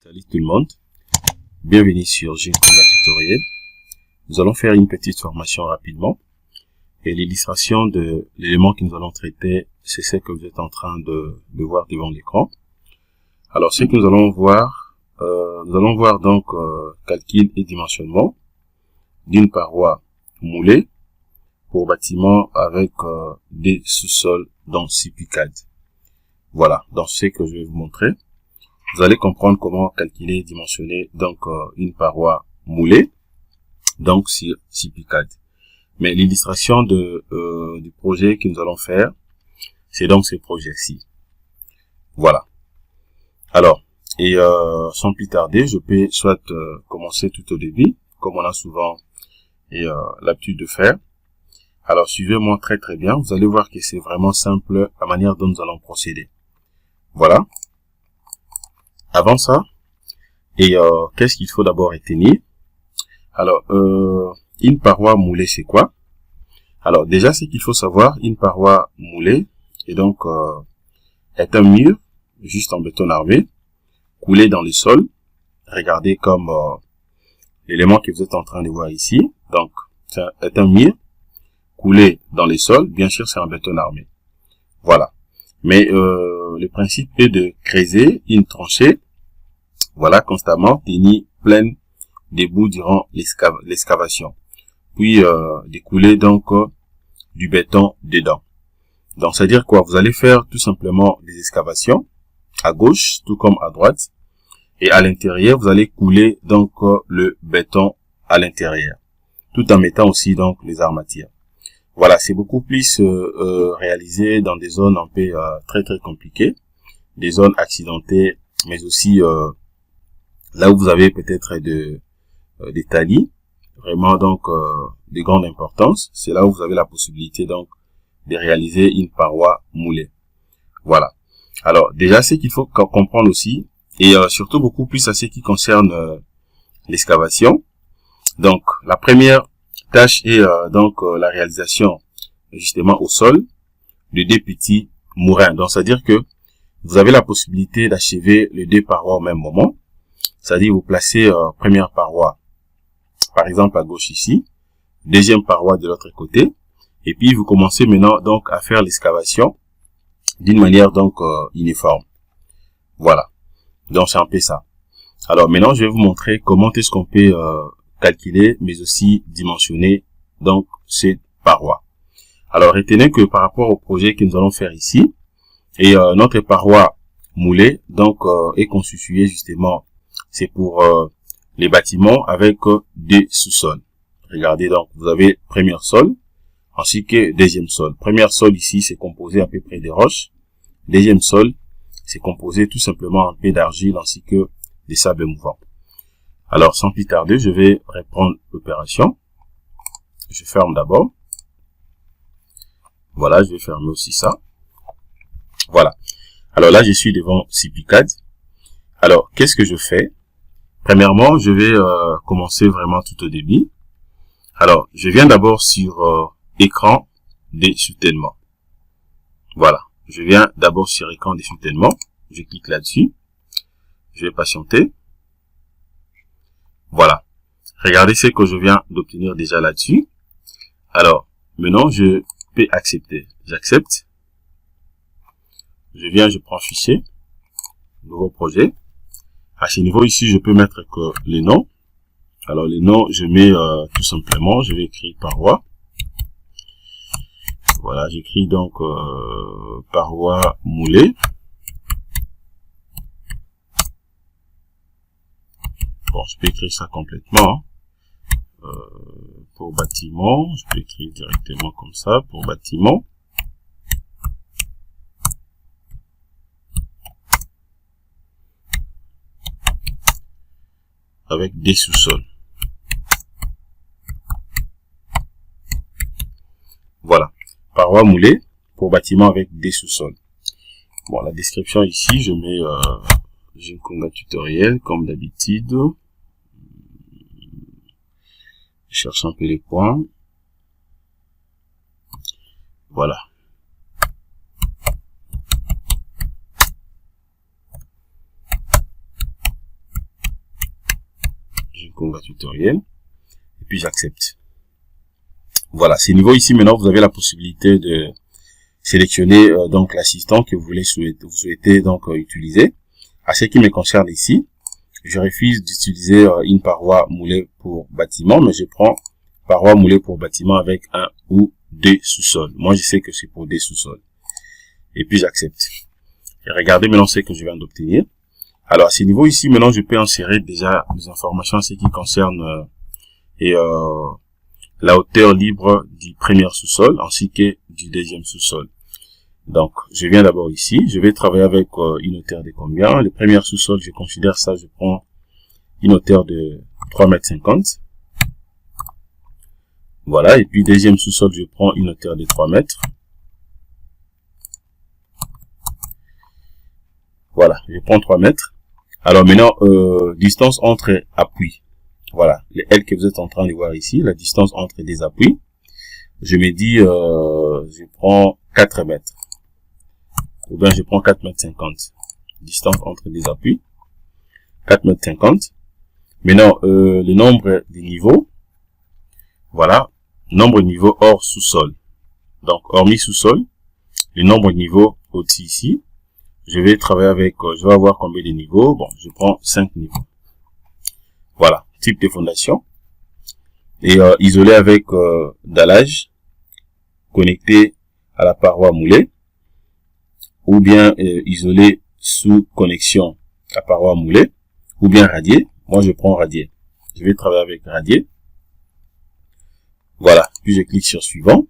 Salut tout le monde, bienvenue sur Jinkunga Tutoriel. Nous allons faire une petite formation rapidement et l'illustration de l'élément que nous allons traiter, c'est ce que vous êtes en train de voir devant l'écran. Alors ce que nous allons voir donc calcul et dimensionnement d'une paroi moulée pour bâtiment avec des sous-sols dans CipiCAD. Voilà, donc c'est ce que je vais vous montrer. Vous allez comprendre comment calculer et dimensionner donc une paroi moulée donc sur CipiCAD. Mais l'illustration du projet que nous allons faire, c'est donc ce projet-ci. Voilà. Alors, et sans plus tarder, je peux soit commencer tout au début, comme on a souvent l'habitude de faire. Alors, suivez-moi très bien. Vous allez voir que c'est vraiment simple la manière dont nous allons procéder. Voilà. Avant ça, et qu'est-ce qu'il faut d'abord retenir? Alors, une paroi moulée, c'est quoi? Alors, déjà, ce qu'il faut savoir, une paroi moulée est donc est un mur juste en béton armé, coulé dans le sol. Regardez comme l'élément que vous êtes en train de voir ici. Donc, c'est un mur coulé dans le sol. Bien sûr, c'est en béton armé. Voilà. Mais le principe est de creuser une tranchée, voilà, constamment, tenir pleine debout durant l'excavation. Puis découler donc du béton dedans. Donc, c'est-à-dire quoi? Vous allez faire tout simplement des excavations à gauche, tout comme à droite. Et à l'intérieur, vous allez couler donc le béton à l'intérieur, tout en mettant aussi donc les armatures. Voilà, c'est beaucoup plus réalisé dans des zones un peu très compliquées, des zones accidentées, mais aussi là où vous avez peut-être des talis, vraiment donc de grande importance. C'est là où vous avez la possibilité donc de réaliser une paroi moulée. Voilà. Alors déjà, ce qu'il faut comprendre aussi, et surtout beaucoup plus à ce qui concerne l'excavation. Donc la première tâche est donc la réalisation justement au sol de deux petits moulins. Donc c'est-à-dire que vous avez la possibilité d'achever les deux parois au même moment. C'est-à-dire vous placez première paroi par exemple à gauche ici, deuxième paroi de l'autre côté, et puis vous commencez maintenant donc à faire l'excavation d'une manière donc uniforme. Voilà. Donc c'est un peu ça. Alors maintenant je vais vous montrer comment est-ce qu'on peut calculer mais aussi dimensionner donc cette paroi. Alors retenez que par rapport au projet que nous allons faire ici, et notre paroi moulée donc est constituée justement, c'est pour les bâtiments avec des sous-sols. Regardez donc, vous avez premier sol ainsi que deuxième sol. Premier sol ici c'est composé à peu près de roches. Deuxième sol c'est composé tout simplement un peu d'argile ainsi que des sables mouvants. Alors sans plus tarder, je vais reprendre l'opération. Je ferme d'abord. Voilà, je vais fermer aussi ça. Voilà. Alors là, je suis devant CipiCAD. Alors, qu'est-ce que je fais? Premièrement, je vais commencer vraiment tout au début. Alors, je viens d'abord sur écran des soutènements. Voilà. Je viens d'abord sur écran des soutènements. Je clique là-dessus. Je vais patienter. Voilà. Regardez ce que je viens d'obtenir déjà là-dessus. Alors, maintenant, je peux accepter. J'accepte. Je viens, je prends fichier, nouveau projet. À ce niveau ici, je peux mettre que les noms. Alors les noms, je mets tout simplement, je vais écrire paroi. Voilà, j'écris donc paroi moulée. Bon, je peux écrire ça complètement. Pour bâtiment, je peux écrire directement comme ça, pour bâtiment. Avec des sous-sols. Voilà. Paroi moulée pour bâtiment avec des sous-sols. Bon, la description ici, je mets Jinkunga Tutoriel comme d'habitude. Je cherche un peu les points. Voilà. Ginkonga tutoriel. Et puis j'accepte. Voilà, ces niveaux ici, maintenant, vous avez la possibilité de sélectionner donc l'assistant que vous souhaitez donc utiliser. À ce qui me concerne ici, je refuse d'utiliser une paroi moulée pour bâtiment, mais je prends paroi moulée pour bâtiment avec un ou deux sous-sols. Moi, je sais que c'est pour des sous-sols. Et puis j'accepte. Et regardez maintenant ce que je viens d'obtenir. Alors à ce niveau ici, maintenant, je peux insérer déjà des informations en ce qui concerne la hauteur libre du premier sous-sol ainsi que du deuxième sous-sol. Donc, je viens d'abord ici, je vais travailler avec une hauteur de combien? Le premier sous-sol, je considère ça, je prends une hauteur de 3,50 m. Voilà, et puis deuxième sous-sol, je prends une hauteur de 3 mètres. Voilà, je prends 3 mètres. Alors maintenant, distance entre appuis. Voilà, les L que vous êtes en train de voir ici, la distance entre des appuis. Je me dis, je prends 4 mètres. Ou bien je prends 4,50 m. Distance entre des appuis. 4,50 m. Maintenant, le nombre de niveaux. Voilà, nombre de niveaux hors sous-sol. Donc, hormis sous-sol, le nombre de niveaux au-dessus ici. Je vais travailler avec, je vais avoir combien de niveaux? Bon, je prends 5 niveaux. Voilà, type de fondation. Et isolé avec dallage, connecté à la paroi moulée. Ou bien isolé sous connexion à paroi moulée. Ou bien radié. Moi, je prends radié. Je vais travailler avec radié. Voilà, puis je clique sur suivant.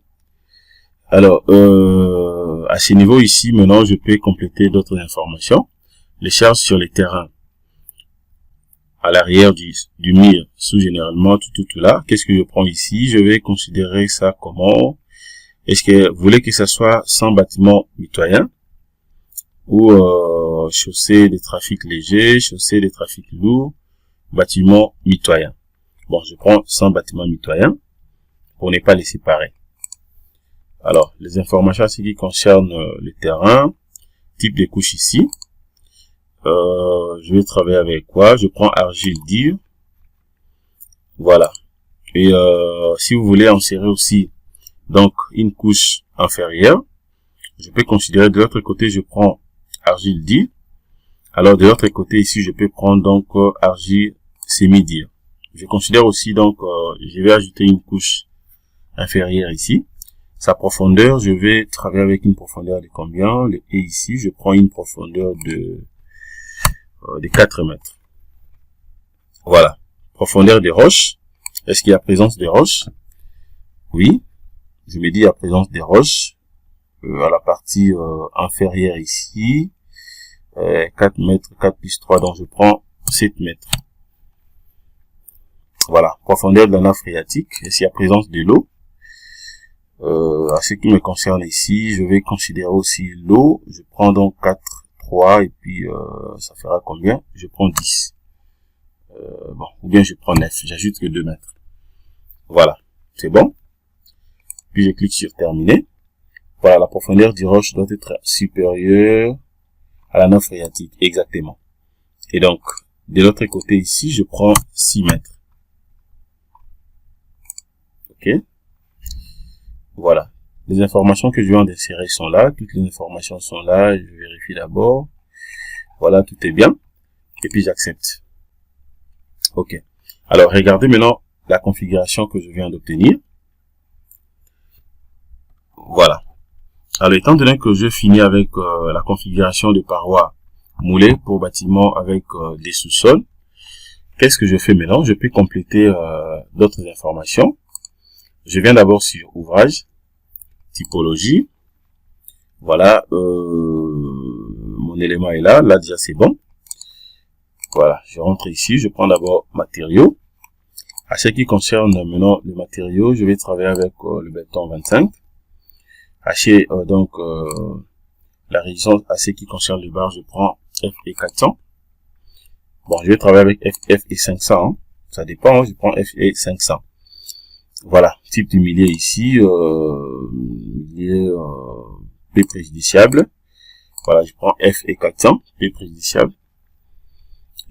Alors, à ce niveau ici, maintenant, je peux compléter d'autres informations. Les charges sur les terrains à l'arrière du mur sous généralement tout là. Qu'est-ce que je prends ici? Je vais considérer ça comment? Est-ce que vous voulez que ça soit sans bâtiment mitoyen ou chaussée de trafic léger, chaussée de trafic lourd, bâtiment mitoyen? Bon, je prends sans bâtiment mitoyen pour ne pas les séparer. Alors, les informations à ce qui concerne le terrain, type de couche ici. Je vais travailler avec quoi? Je prends argile dur. Voilà. Et si vous voulez insérer aussi donc une couche inférieure, je peux considérer de l'autre côté, je prends argile dur. Alors de l'autre côté ici, je peux prendre donc argile semi-dur. Je considère aussi donc, je vais ajouter une couche inférieure ici. Sa profondeur, je vais travailler avec une profondeur de combien? Et ici, je prends une profondeur de 4 mètres. Voilà. Profondeur des roches. Est-ce qu'il y a présence des roches? Oui. Je me dis il y a présence des roches. À la partie inférieure ici. 4 mètres, 4 plus 3, donc je prends 7 mètres. Voilà. Profondeur de la nappe phréatique. Est-ce qu'il y a présence de l'eau? À ce qui me concerne ici, je vais considérer aussi l'eau. Je prends donc 4, 3 et puis ça fera combien? Je prends 10. Bon, ou bien je prends 9. J'ajoute que 2 mètres. Voilà, c'est bon. Puis je clique sur terminer. Voilà, la profondeur du roche doit être supérieure à la nappe phréatique, exactement. Et donc, de l'autre côté ici, je prends 6 mètres. Ok. Voilà. Les informations que je viens d'insérer sont là. Toutes les informations sont là. Je vérifie d'abord. Voilà, tout est bien. Et puis j'accepte. Ok. Alors, regardez maintenant la configuration que je viens d'obtenir. Voilà. Alors, étant donné que je finis avec la configuration de parois moulées pour bâtiment avec des sous-sols, qu'est-ce que je fais maintenant? Je peux compléter d'autres informations. Je viens d'abord sur ouvrage, typologie. Voilà, mon élément est là. Là déjà c'est bon. Voilà, je rentre ici. Je prends d'abord matériaux. À ce qui concerne maintenant les matériaux, je vais travailler avec le béton 25. Hacher donc la résistance à ce qui concerne les barres, je prends FE 400. Bon, je vais travailler avec FE 500. Hein. Ça dépend. Hein, je prends FE 500. Voilà, type de milieu ici, milieu P préjudiciable. Voilà, je prends FE 400, P préjudiciable.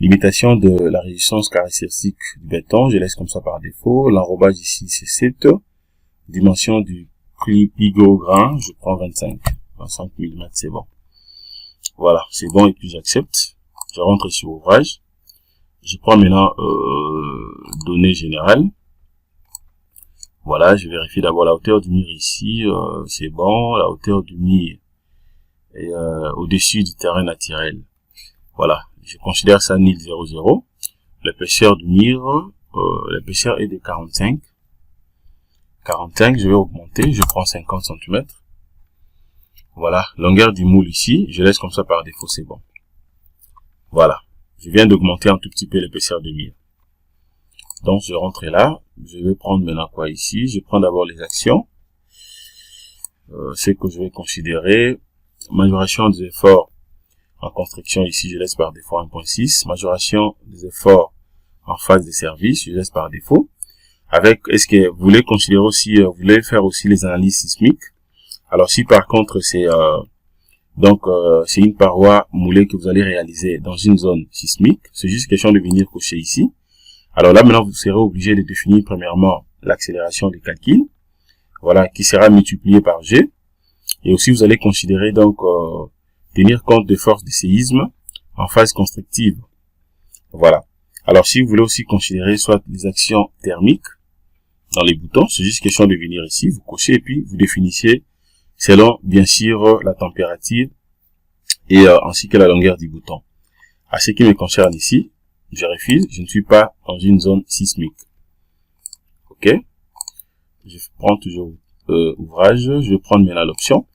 Limitation de la résistance caractéristique du béton, je laisse comme ça par défaut. L'enrobage ici, c'est 7. Dimension du pigograin, je prends 25 mm, c'est bon. Voilà, c'est bon, et puis j'accepte. Je rentre sur ouvrage. Je prends maintenant données générales. Voilà, je vérifie d'abord la hauteur du mur ici, c'est bon. La hauteur du mur est au-dessus du terrain naturel. Voilà, je considère ça nil 0,0. L'épaisseur du mur, l'épaisseur est de 45. 45, je vais augmenter, je prends 50 cm. Voilà, longueur du moule ici, je laisse comme ça par défaut, c'est bon. Voilà, je viens d'augmenter un tout petit peu l'épaisseur du mur. Donc, je rentre là, je vais prendre maintenant quoi ici, je prends d'abord les actions. C'est que je vais considérer, majoration des efforts en construction ici, je laisse par défaut 1.6, majoration des efforts en phase de service, je laisse par défaut. Avec, est-ce que vous voulez considérer aussi, vous voulez faire aussi les analyses sismiques? Alors si par contre c'est c'est une paroi moulée que vous allez réaliser dans une zone sismique, c'est juste question de venir cocher ici. Alors là maintenant vous serez obligé de définir premièrement l'accélération des calculs, voilà, qui sera multipliée par G, et aussi vous allez considérer donc tenir compte des forces de séisme en phase constructive. Voilà. Alors si vous voulez aussi considérer soit les actions thermiques dans les boutons, c'est juste question de venir ici, vous cochez et puis vous définissez selon bien sûr la température et ainsi que la longueur du bouton. À ce qui me concerne ici, je refuse, je ne suis pas dans une zone sismique. Ok, je prends toujours ouvrage, je vais prendre maintenant l'option.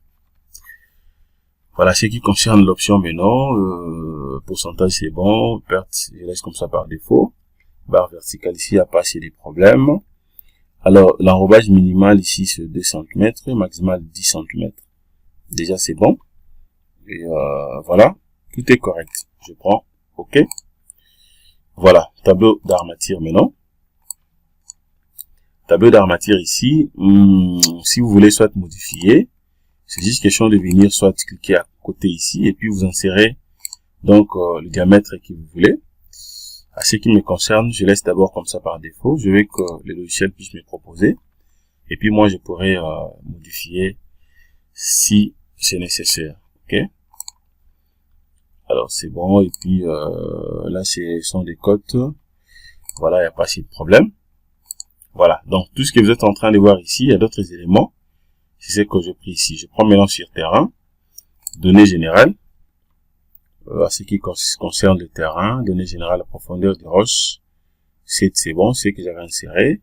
Voilà ce qui concerne l'option maintenant, pourcentage c'est bon, perte je laisse comme ça par défaut. Barre verticale ici, il n'y a pas assez de problèmes. Alors, l'enrobage minimal ici, c'est 2 cm, maximal 10 cm. Déjà, c'est bon. Et voilà, tout est correct. Je prends OK. Voilà, tableau d'armature maintenant. Tableau d'armature ici, si vous voulez soit modifier, c'est juste question de venir soit cliquer à côté ici, et puis vous insérez donc le diamètre que vous voulez. À ce qui me concerne, je laisse d'abord comme ça par défaut. Je veux que le logiciel puisse me proposer. Et puis moi, je pourrais modifier si c'est nécessaire. Ok. Alors c'est bon. Et puis là, ce sont des cotes. Voilà, il n'y a pas si de problème. Voilà. Donc tout ce que vous êtes en train de voir ici, il y a d'autres éléments. C'est ce que je pris ici. Je prends maintenant sur terrain, données générales. À ce qui concerne le terrain, données générales, la profondeur des roches, c'est bon, c'est que j'avais inséré.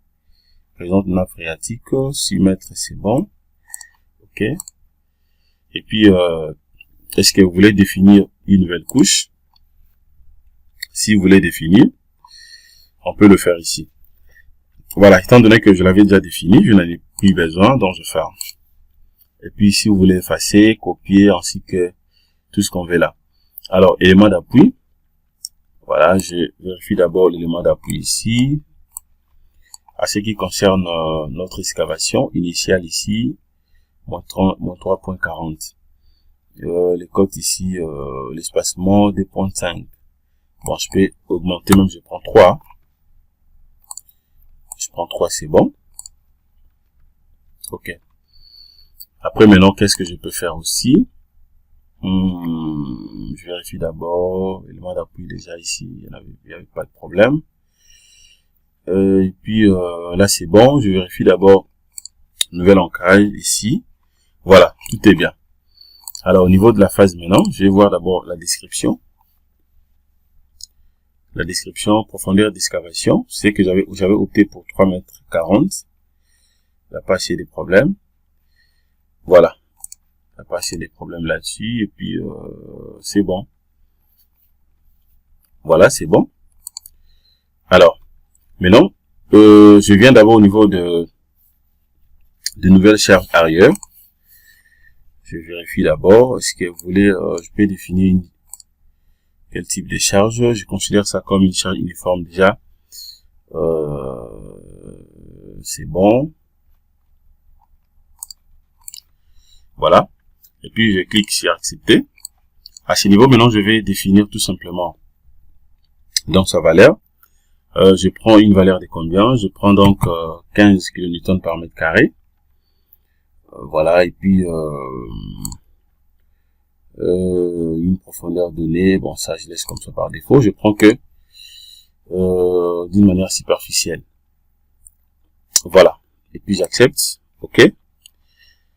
Présente nappe phréatique, 6 mètres, c'est bon. Ok. Et puis, est-ce que vous voulez définir une nouvelle couche? Si vous voulez définir, on peut le faire ici. Voilà, étant donné que je l'avais déjà défini, je n'en ai plus besoin, donc je ferme. Et puis, si vous voulez effacer, copier, ainsi que tout ce qu'on veut là. Alors, élément d'appui. Voilà, je vérifie d'abord l'élément d'appui ici. À ce qui concerne notre excavation initiale ici, moins 3.40. Les cotes ici, l'espacement 2.5. Bon, je peux augmenter, même je prends 3. Je prends 3, c'est bon. Ok. Après, maintenant, qu'est-ce que je peux faire aussi? Je vérifie d'abord l'élément d'appui déjà ici, il n'y avait pas de problème. Et puis là c'est bon, je vérifie d'abord nouvel ancrage ici. Voilà, tout est bien. Alors au niveau de la phase maintenant, je vais voir d'abord la description. La description, profondeur d'excavation, c'est que j'avais opté pour 3,40 m. Il n'y a pas assez de problèmes. Voilà. Il n'y a pas assez de problèmes là-dessus. Et puis, c'est bon. Voilà, c'est bon. Alors, maintenant, je viens d'abord au niveau de nouvelles charges arrière. Je vérifie d'abord. Est-ce que vous voulez, je peux définir quel type de charge? Je considère ça comme une charge uniforme déjà. C'est bon. Voilà. Et puis, je clique sur accepter. À ce niveau, maintenant, je vais définir tout simplement dans sa valeur. Je prends une valeur de combien? Je prends donc 15 kN par mètre carré. Voilà, et puis une profondeur donnée, bon ça je laisse comme ça par défaut. Je prends que d'une manière superficielle. Voilà, et puis j'accepte. OK.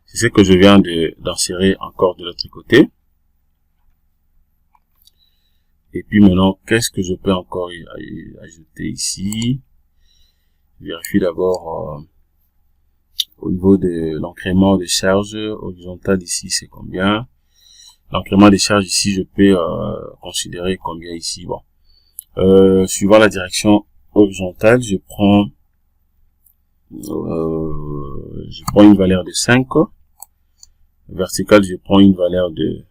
C'est ce que je viens d'insérer encore de l'autre côté. Et puis maintenant, qu'est-ce que je peux encore ajouter ici? Je vérifie d'abord au niveau de l'ancrement de charge horizontale ici, c'est combien? L'ancrement des charges ici, je peux considérer combien ici. Bon, suivant la direction horizontale, je prends une valeur de 5. Verticale, je prends une valeur de...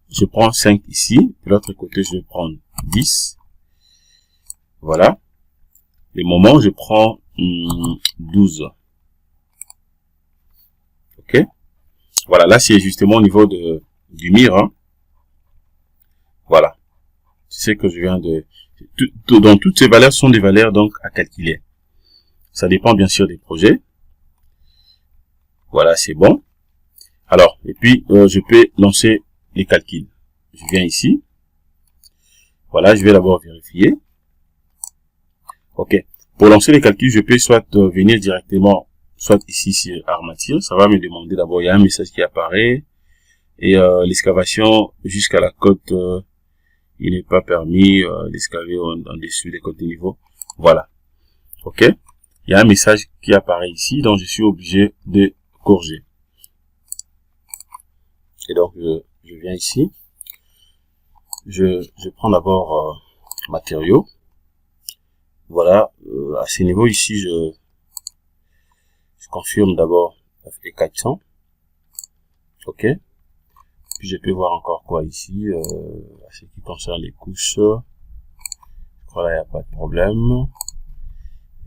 Je prends 5 ici. De l'autre côté, je vais prendre 10. Voilà. Les moments, je prends 12. OK. Voilà, là, c'est justement au niveau du mur. Hein. Voilà. C'est ce que je viens de... Donc, toutes ces valeurs sont des valeurs donc à calculer. Ça dépend bien sûr des projets. Voilà, c'est bon. Alors, et puis, je peux lancer les calculs. Je viens ici. Voilà, je vais d'abord vérifier. OK. Pour lancer les calculs, je peux soit venir directement, soit ici sur armature. Ça va me demander d'abord, il y a un message qui apparaît. Et l'excavation jusqu'à la côte, il n'est pas permis d'excaver en dessous des côtes de niveau. Voilà. OK. Il y a un message qui apparaît ici, donc je suis obligé de corriger. Et donc, je viens ici. Je prends d'abord matériaux. Voilà, à ce niveau ici, je confirme d'abord F400. OK. Puis je peux voir encore quoi ici, à ce qui concerne les couches. Je crois là, il n'y a pas de problème.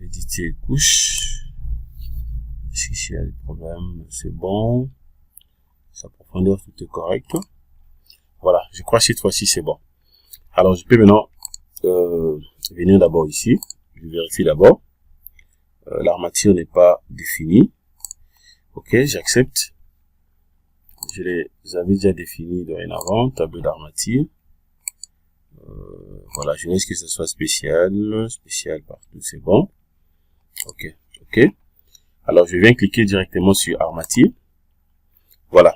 Éditer les couches. Ici, il y a des problèmes, c'est bon. Sa profondeur, tout est correct. Voilà, je crois que cette fois-ci, c'est bon. Alors, je peux maintenant venir d'abord ici. Je vérifie d'abord. L'armature n'est pas définie. OK, j'accepte. Je les avais déjà définis dorénavant. Tableau d'armature. Voilà, je laisse que ce soit spécial. Spécial partout, c'est bon. OK, OK. Alors, je viens cliquer directement sur armature. Voilà.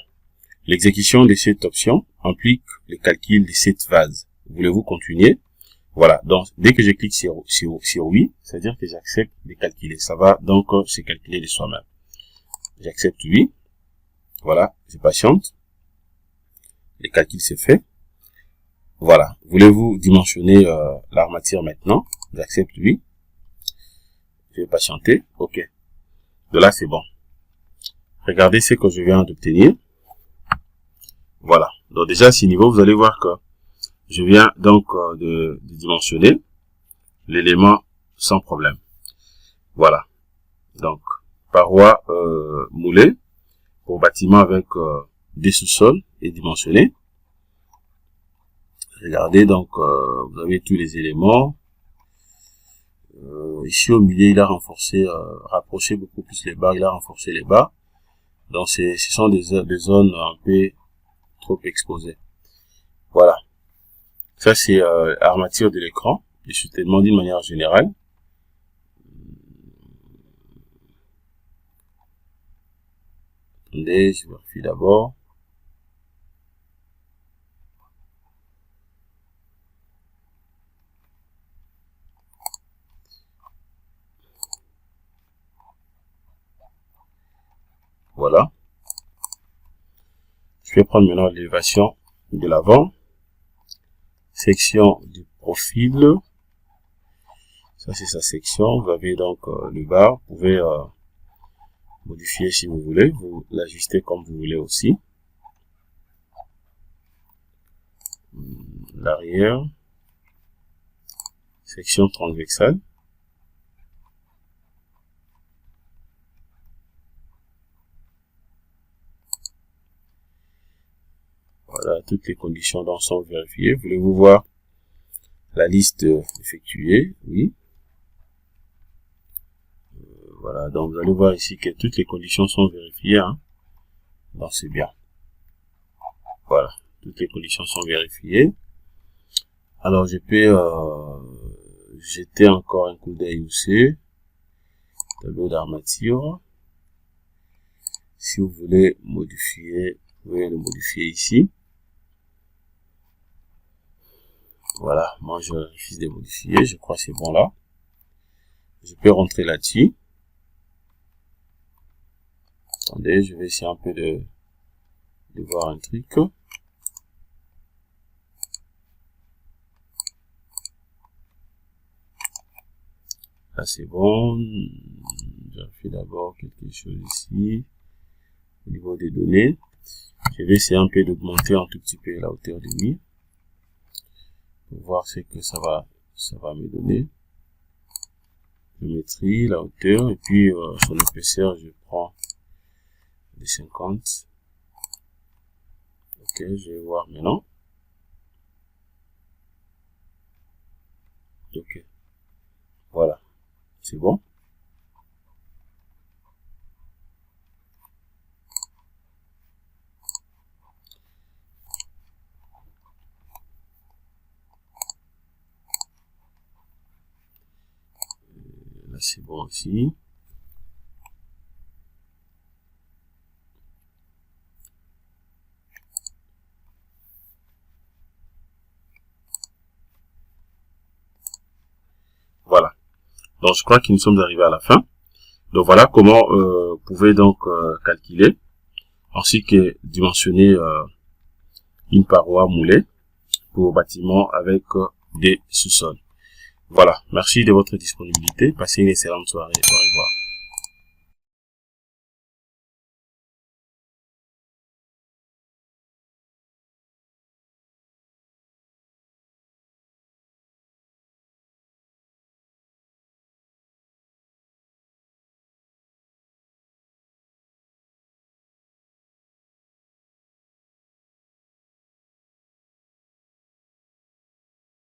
L'exécution de cette option implique le calcul de cette phase. Voulez-vous continuer? Voilà. Donc, dès que je clique sur oui, c'est-à-dire que j'accepte de calculer. Ça va donc se calculer de soi-même. J'accepte oui. Voilà. Je patiente. Le calcul c'est fait. Voilà. Voulez-vous dimensionner l'armature maintenant? J'accepte oui. Je vais patienter. OK. De là, c'est bon. Regardez ce que je viens d'obtenir. Voilà. Donc déjà, à ce niveau, vous allez voir que je viens donc de dimensionner l'élément sans problème. Voilà. Donc, paroi moulée pour bâtiment avec des sous-sols et dimensionné. Regardez, donc, vous avez tous les éléments. Ici, au milieu, il a renforcé, rapproché beaucoup plus les bas. Il a renforcé les bas. Donc, ce sont des zones un peu trop exposées. Voilà. Ça, c'est armature de l'écran. Et soutènement d'une manière générale. Attendez, je vérifie d'abord. Voilà. Je vais prendre maintenant l'élévation de l'avant. Section du profil. Ça, c'est sa section. Vous avez donc le bas. Vous pouvez modifier si vous voulez. Vous l'ajustez comme vous voulez aussi. L'arrière. Section transversale. Voilà, toutes les conditions d'ensemble vérifiées. Voulez-vous voir la liste effectuée, oui. Voilà, donc vous allez voir ici que toutes les conditions sont vérifiées, hein. Donc c'est bien. Voilà, toutes les conditions sont vérifiées. Alors je peux jeter encore un coup d'œil aussi. Tableau d'armature. Si vous voulez modifier, vous pouvez le modifier ici. Voilà, moi je refuse de modifier, je crois que c'est bon là. Je peux rentrer là-dessus. Attendez, je vais essayer un peu de voir un truc. Là c'est bon. Je vérifie d'abord quelque chose ici. Au niveau des données. Je vais essayer un peu d'augmenter un tout petit peu la hauteur de lui. Pour voir ce que ça va me donner. Géométrie, la hauteur, et puis son épaisseur, je prends les 50. Ok, je vais voir maintenant. Ok, voilà, c'est bon. Là, c'est bon aussi. Voilà. Donc, je crois que nous sommes arrivés à la fin. Donc, voilà comment vous pouvez donc calculer, ainsi que dimensionner une paroi moulée pour bâtiment avec des sous-sols. Voilà. Merci de votre disponibilité. Passez une excellente soirée. Au revoir.